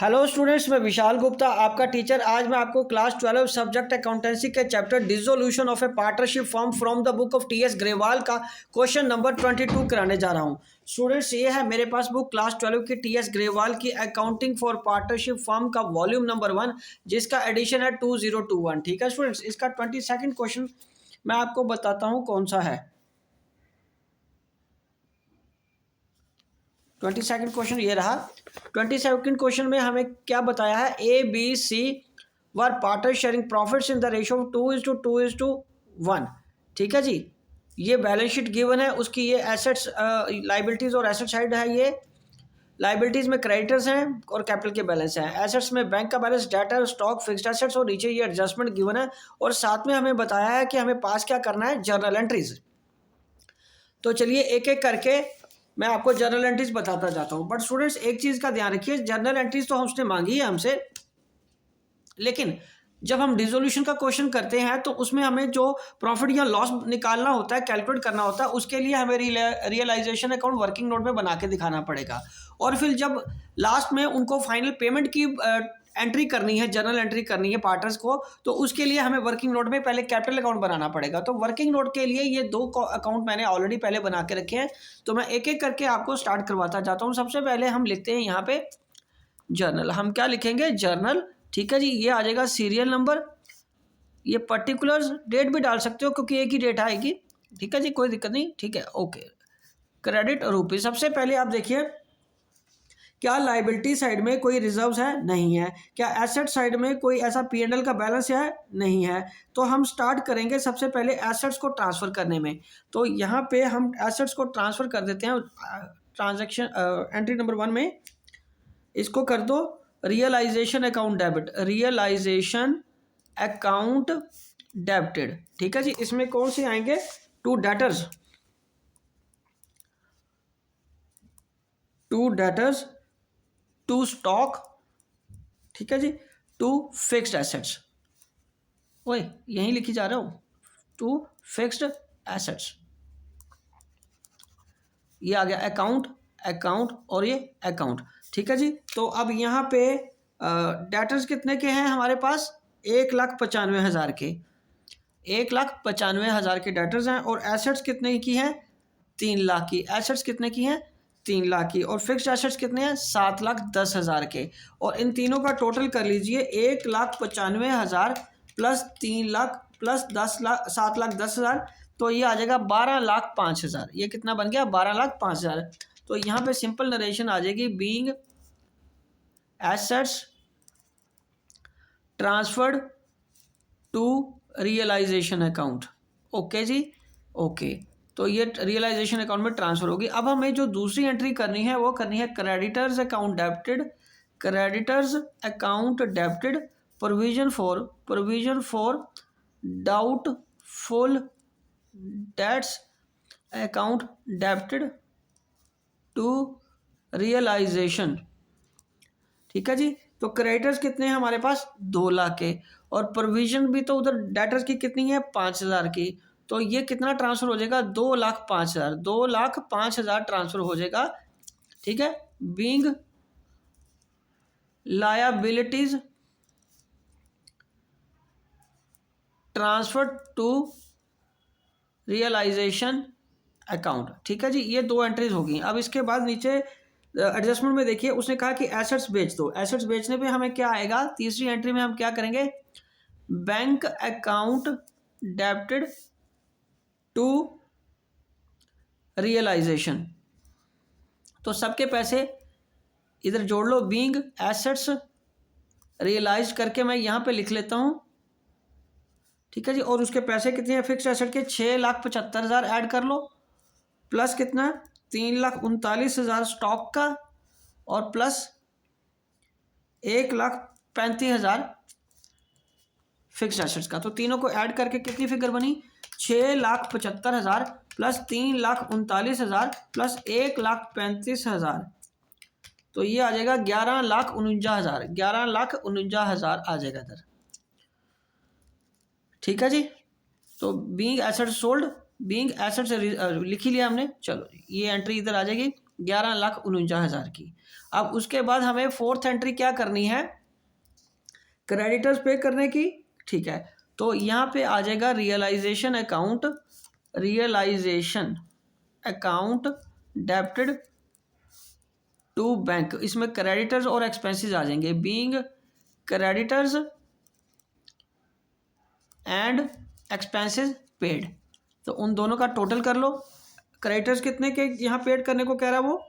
Hello students, मैं विशाल गुप्ता आपका teacher. आज मैं आपको क्लास 12 सब्जेक्ट अकाउंटेंसी के chapter dissolution of a partnership form from the book of TS Grewal का क्वेश्चन नंबर 22 कराने जा रहा हूं। स्टूडेंट्स, ये है मेरे पास बुक क्लास 12 की टीएस ग्रेवाल की अकाउंटिंग फॉर पार्टनरशिप फॉर्म का वॉल्यूम नंबर 1, जिसका एडिशन है 2021। ठीक है स्टूडेंट्स, इसका 22nd क्वेश्चन मैं आपको बताता हूँ कौन सा है। 22nd क्वेश्चन ये रहा। 22nd क्वेश्चन में हमें क्या बताया है, A B C were partner sharing profits in the ratio of 2:1। ठीक है जी, ये बैलेंस शीट गिवन है, उसकी ये एसेट्स लाइबिलिटीज और एसेट साइड है। ये लाइबिलिटीज में क्रेडिटर्स हैं और कैपिटल के बैलेंस हैं। एसेट्स में बैंक का balance, debtor, stock, fixed assets और नीचे ये एडजस्टमेंट गिवन है। और साथ में हमें बताया है कि हमें पास क्या करना है, जर्नल एंट्रीज। तो चलिए एक एक करके मैं आपको जर्नल एंट्रीज बताता जाता हूँ। बट स्टूडेंट्स, एक चीज़ का ध्यान रखिए, जर्नल एंट्रीज तो उसने मांगी है हमसे, लेकिन जब हम डिसोल्यूशन का क्वेश्चन करते हैं तो उसमें हमें जो प्रॉफिट या लॉस निकालना होता है, कैलकुलेट करना होता है, उसके लिए हमें रियलाइजेशन अकाउंट वर्किंग नोट में बना के दिखाना पड़ेगा। और फिर जब लास्ट में उनको फाइनल पेमेंट की एंट्री करनी है, जर्नल एंट्री करनी है पार्टनर्स को, तो उसके लिए हमें वर्किंग नोट में पहले कैपिटल अकाउंट बनाना पड़ेगा। तो वर्किंग नोट के लिए ये 2 अकाउंट मैंने ऑलरेडी पहले बना के रखे हैं, तो मैं एक एक करके आपको स्टार्ट करवाता जाता हूँ। सबसे पहले हम लिखते हैं यहाँ पे जर्नल। हम क्या लिखेंगे, जर्नल। ठीक है जी, ये आ जाएगा सीरियल नंबर, ये पर्टिकुलर्स, डेट भी डाल सकते हो क्योंकि एक ही डेट आएगी। ठीक है जी, कोई दिक्कत नहीं। ठीक है, ओके। क्रेडिट रुपीज, सबसे पहले आप देखिए, क्या लाइबिलिटी साइड में कोई रिजर्व्स है, नहीं है। क्या एसेट साइड में कोई ऐसा पी&एल का बैलेंस है, नहीं है। तो हम स्टार्ट करेंगे सबसे पहले एसेट्स को ट्रांसफ़र करने में। तो यहाँ पे हम एसेट्स को ट्रांसफ़र कर देते हैं ट्रांजैक्शन एंट्री नंबर 1 में। इसको कर दो realisation account debit, realisation account debited. ठीक है जी, इसमें कौन से आएंगे, टू डेटर्स, टू स्टॉक, ठीक है जी, टू फिक्स्ड एसेट्स। ओए यहीं लिखी जा रहा हूँ, टू फिक्स्ड एसेट्स। ये आ गया अकाउंट, अकाउंट और ये अकाउंट। ठीक है जी, तो अब यहाँ पे डेटर्स कितने के हैं हमारे पास, 1,95,000 के, 1,95,000 के डेटर्स हैं। और एसेट्स कितने की हैं, 3 लाख की। एसेट्स कितने की हैं, 3 लाख की। और फिक्स्ड एसेट्स कितने हैं, 7,10,000 के। और इन तीनों का टोटल कर लीजिए, 1,95,000 प्लस 3 लाख प्लस 7,10,000, तो ये आ जाएगा 12,05,000। ये कितना बन गया, 12,05,000। तो यहाँ पे सिंपल नरेशन आ जाएगी, being assets transferred to realisation account. Okay जी, ओके। तो ये रियलाइजेशन अकाउंट में ट्रांसफर होगी। अब हमें जो दूसरी एंट्री करनी है वो करनी है creditors account debited, creditors account debited, provision for doubtful debts account debited to realisation. ठीक है जी, तो क्रेडिटर्स कितने हैं हमारे पास, 2 लाख के। और प्रोविजन भी तो उधर डेटर्स की कितनी है, 5,000 की। तो ये कितना ट्रांसफर हो जाएगा, 2,05,000, 2,05,000 ट्रांसफर हो जाएगा। ठीक है, being liabilities transfer to realisation account. ठीक है जी, ये 2 एंट्रीज होगी। अब इसके बाद नीचे एडजस्टमेंट में देखिए, उसने कहा कि एसेट्स बेच दो। एसेट्स बेचने पे हमें क्या आएगा, तीसरी एंट्री में हम क्या करेंगे, bank account debited to realisation. तो सबके पैसे इधर जोड़ लो, बीइंग एसेट्स रियलाइज करके मैं यहाँ पे लिख लेता हूँ। ठीक है जी, और उसके पैसे कितने हैं, फिक्स एसेट के 6,75,000 ऐड कर लो, प्लस कितना, 3,39,000 स्टॉक का, और प्लस 1,35,000 फिक्स एसेट्स का। तो तीनों को ऐड करके कितनी फिगर बनी, 6,75,000 प्लस 3,39,000 प्लस 1,35,000। तो ये आ जाएगा 11,49,000, 11,49,000 आ जाएगा इधर। ठीक है जी, तो being assets sold, being assets लिख ही लिया हमने। चलो ये एंट्री इधर आ जाएगी 11,49,000 की। अब उसके बाद हमें फोर्थ एंट्री क्या करनी है, क्रेडिटर्स पे करने की, ठीक है। तो यहाँ पे आ जाएगा realisation account, realisation account debited to bank, इसमें क्रेडिटर्स और एक्सपेंसेस आ जाएंगे, being creditors and expenses paid. तो उन दोनों का टोटल कर लो। क्रेडिटर्स कितने के यहाँ पेड करने को कह रहा है वो,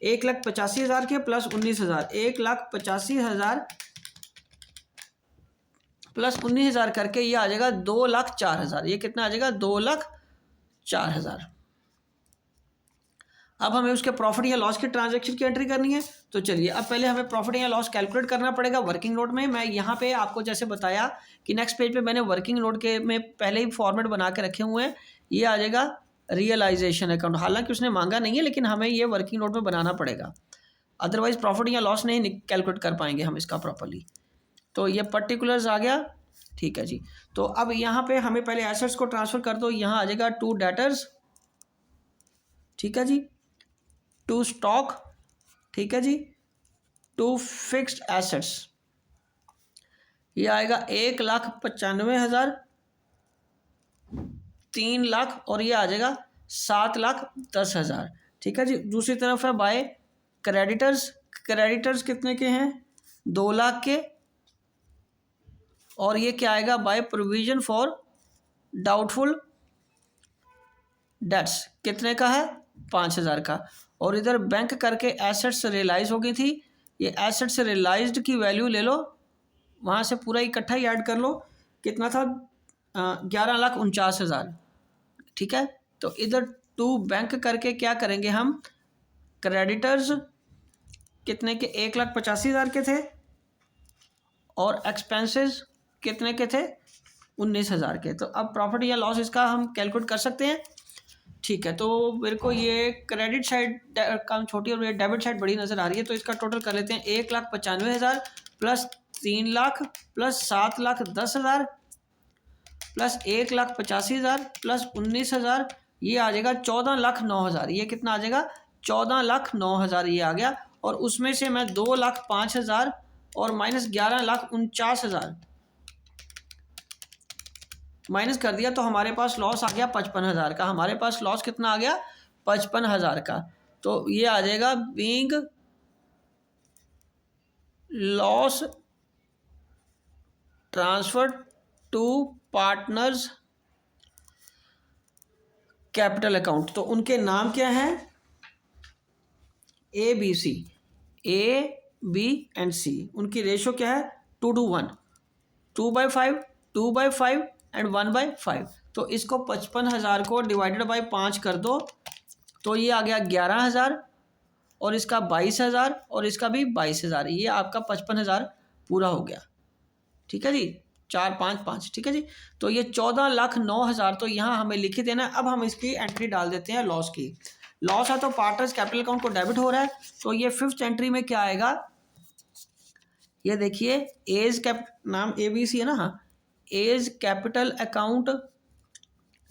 1,85,000 के प्लस 19,000, 1,85,000 प्लस 19,000 करके ये आ जाएगा 2,04,000। ये कितना आ जाएगा, 2,04,000। अब हमें उसके प्रॉफिट या लॉस की ट्रांजैक्शन की एंट्री करनी है। तो चलिए अब पहले हमें प्रॉफिट या लॉस कैलकुलेट करना पड़ेगा वर्किंग नोट में। मैं यहाँ पे आपको जैसे बताया कि नेक्स्ट पेज पे मैंने वर्किंग नोट के में पहले ही फॉर्मेट बना के रखे हुए हैं। ये आ जाएगा रियलाइजेशन अकाउंट, हालांकि उसने मांगा नहीं है लेकिन हमें ये वर्किंग नोट में बनाना पड़ेगा, अदरवाइज प्रॉफिट या लॉस नहीं कैलकुलेट कर पाएंगे हम इसका प्रॉपरली। तो ये पर्टिकुलर्स आ गया, ठीक है जी। तो अब यहाँ पे हमें पहले एसेट्स को ट्रांसफर कर दो। यहाँ आ जाएगा टू डेटर्स, ठीक है जी, टू स्टॉक, ठीक है जी, टू फिक्स्ड एसेट्स। ये आएगा 1,95,000, 3 लाख और ये आ जाएगा 7,10,000, ठीक है जी। दूसरी तरफ है बाय क्रेडिटर्स, क्रेडिटर्स कितने के हैं, 2 लाख के, और ये क्या आएगा by provision for doubtful dates, कितने का है, 5,000 का। और इधर बैंक करके एसेट्स रियलाइज हो गई थी, ये एसेट्स रियलाइज्ड की वैल्यू ले लो, वहाँ से पूरा इकट्ठा ही ऐड कर लो, कितना था, 11,49,000, ठीक है। तो इधर टू बैंक करके क्या करेंगे हम, क्रेडिटर्स कितने के, 1,85,000 के थे, और एक्सपेंसेस कितने के थे, 19,000 के। तो अब प्रॉफिट या लॉस इसका हम कैलकुलेट कर सकते हैं, ठीक है। तो मेरे को ये क्रेडिट साइड कम छोटी और डेबिट साइड बड़ी नज़र आ रही है, तो इसका टोटल कर लेते हैं, 1,95,000 plus 3 lakh plus 7,10,000 plus 1,85,000 plus 19,000, ये आ जाएगा 14,09,000। ये कितना आ जाएगा, 14,09,000 ये आ गया। और उसमें से मैं 2,05,000 और माइनस 11,49,000 माइनस कर दिया, तो हमारे पास लॉस आ गया 55,000 का। हमारे पास लॉस कितना आ गया, 55,000 का। तो ये आ जाएगा being loss transfer to partners capital account. तो उनके नाम क्या हैं, A B C, A B and C. उनकी रेशो क्या है, 2:1, 2/5, 2/5 एंड 1/5। तो इसको 55,000 को डिवाइडेड बाई 5 कर दो, तो ये आ गया 11,000, और इसका 22,000, और इसका भी 22,000। ये आपका 55,000 पूरा हो गया, ठीक है जी, 4, 5, 5, ठीक है जी। तो ये 14,09,000 तो यहाँ हमें लिख ही देना है। अब हम इसकी एंट्री डाल देते हैं लॉस की। लॉस है तो पार्टनर्स कैपिटल अकाउंट को डेबिट हो रहा है, तो ये फिफ्थ एंट्री में क्या आएगा, ये देखिए, एज कैप, नाम ए बी सी है ना, हाँ, A's capital account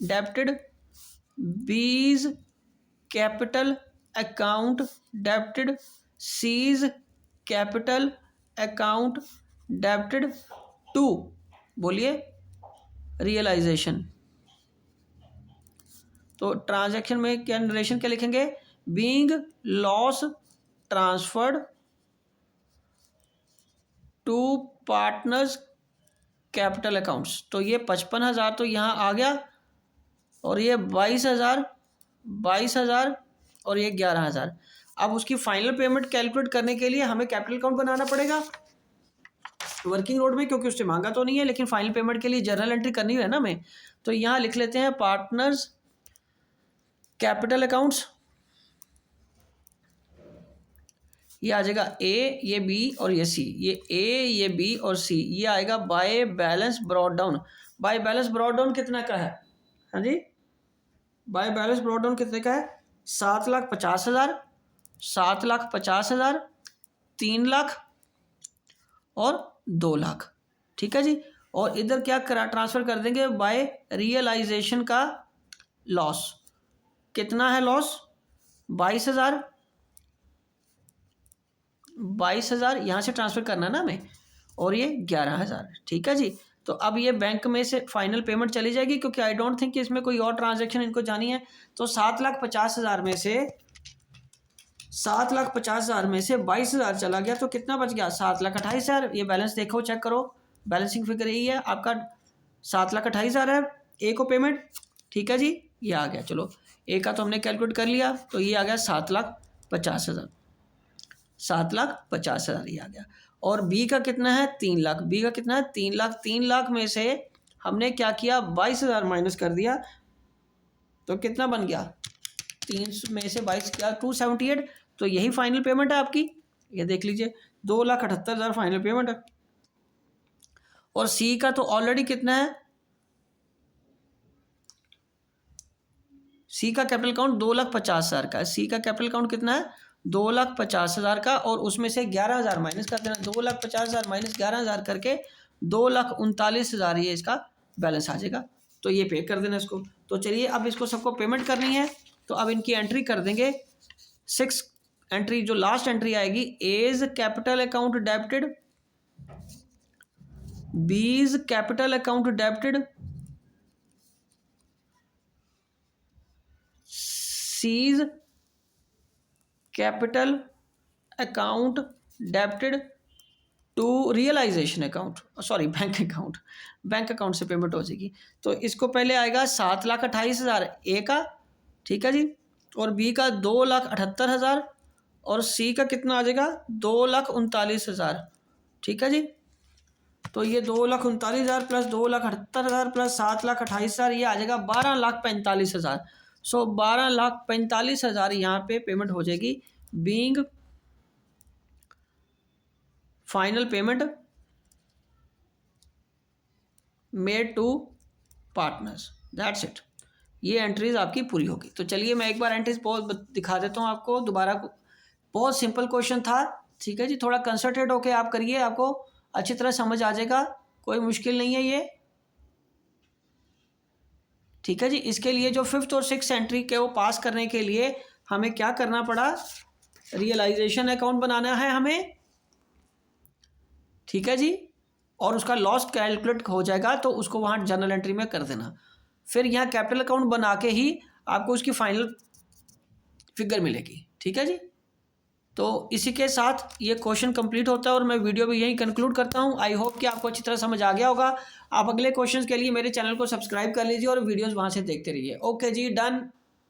debited, B's capital account debited, C's capital account debited to, बोलिए, रियलाइजेशन। तो ट्रांजैक्शन में क्या नरेशन क्या लिखेंगे, being loss transferred to partners capital accounts. तो ये 55,000 तो यहाँ आ गया, और ये 22,000 और ये 11,000। अब उसकी फाइनल पेमेंट कैलकुलेट करने के लिए हमें कैपिटल अकाउंट बनाना पड़ेगा वर्किंग नोट में, क्योंकि उससे मांगा तो नहीं है, लेकिन फाइनल पेमेंट के लिए जर्नल एंट्री करनी है ना हमें। तो यहाँ लिख लेते हैं पार्टनर्स कैपिटल अकाउंट्स, ये आ जाएगा ए, ये बी और ये सी, ये ए, ये बी और सी। ये आएगा by balance brought down. By balance brought down कितना का है, हाँ जी, बाय बैलेंस ब्रॉट डाउन कितने का है, 7,50,000, 7,50,000, 3 लाख और 2 लाख, ठीक है जी। और इधर क्या ट्रांसफर कर देंगे, बाय रियलाइजेशन का लॉस। कितना है लॉस, 22,000 22,000 यहाँ से ट्रांसफ़र करना ना हमें, और ये 11,000, ठीक है जी। तो अब ये बैंक में से फाइनल पेमेंट चली जाएगी, क्योंकि आई डोंट थिंक कि इसमें कोई और ट्रांजैक्शन इनको जानी है। तो 7,50,000 में से 7,50,000 में से 22,000 चला गया, तो कितना बच गया? 7,28,000। ये बैलेंस देखो, चेक करो, बैलेंसिंग फिगर यही है आपका, 7,28,000 है ए को पेमेंट, ठीक है जी। ये आ गया, चलो ए का तो हमने कैलकुलेट कर लिया, तो ये आ गया 7,50,000, 7,50,000 ये आ गया। और बी का कितना है? 3 लाख। बी का कितना है? 3 लाख। 3 लाख में से हमने क्या किया? 22,000 माइनस कर दिया, तो कितना बन गया? 3 में से 22 क्या? 278। तो यही फाइनल पेमेंट है आपकी, ये देख लीजिए, 2,78,000 फाइनल पेमेंट है। और सी का तो ऑलरेडी कितना है? सी का कैपिटल अकाउंट 2,50,000 का है। सी का कैपिटल अकाउंट कितना है? 2,50,000 का, और उसमें से 11,000 माइनस कर देना। 2,50,000 माइनस 11,000 करके 2,39,000 ये इसका बैलेंस आ जाएगा। तो ये पे कर देना इसको। तो चलिए अब इसको सबको पेमेंट करनी है, तो अब इनकी एंट्री कर देंगे। 6 एंट्री, जो लास्ट एंट्री आएगी, A's capital account debited, B's capital account debited, C's capital account debited to realisation account, sorry bank account, bank account से पेमेंट हो जाएगी। तो इसको पहले आएगा 7,28,000 ए का, ठीक है जी, और बी का 2,78,000, और सी का कितना आ जाएगा? 2,39,000, ठीक है जी। तो ये 2,39,000 प्लस 2,78,000 प्लस 7,28,000, ये आ जाएगा 12,45,000। सो 12,45,000 यहाँ पे पेमेंट हो जाएगी, being final payment made to partners, that's it. ये एंट्रीज आपकी पूरी होगी। तो चलिए मैं एक बार एंट्रीज बहुत दिखा देता हूँ आपको दोबारा। बहुत सिंपल क्वेश्चन था, ठीक है जी, थोड़ा कंसंट्रेट होके आप करिए, आपको अच्छी तरह समझ आ जाएगा, कोई मुश्किल नहीं है ये, ठीक है जी। इसके लिए जो 5th और 6th एंट्री के वो पास करने के लिए हमें क्या करना पड़ा? रियलाइजेशन अकाउंट बनाना है हमें, ठीक है जी, और उसका लॉस कैलकुलेट हो जाएगा, तो उसको वहाँ जर्नल एंट्री में कर देना। फिर यहाँ कैपिटल अकाउंट बना के ही आपको उसकी फाइनल फिगर मिलेगी, ठीक है जी। तो इसी के साथ ये क्वेश्चन कंप्लीट होता है, और मैं वीडियो भी यहीं कंक्लूड करता हूँ। आई होप कि आपको अच्छी तरह समझ आ गया होगा। आप अगले क्वेश्चन के लिए मेरे चैनल को सब्सक्राइब कर लीजिए और वीडियोज़ वहाँ से देखते रहिए। ओके जी, डन।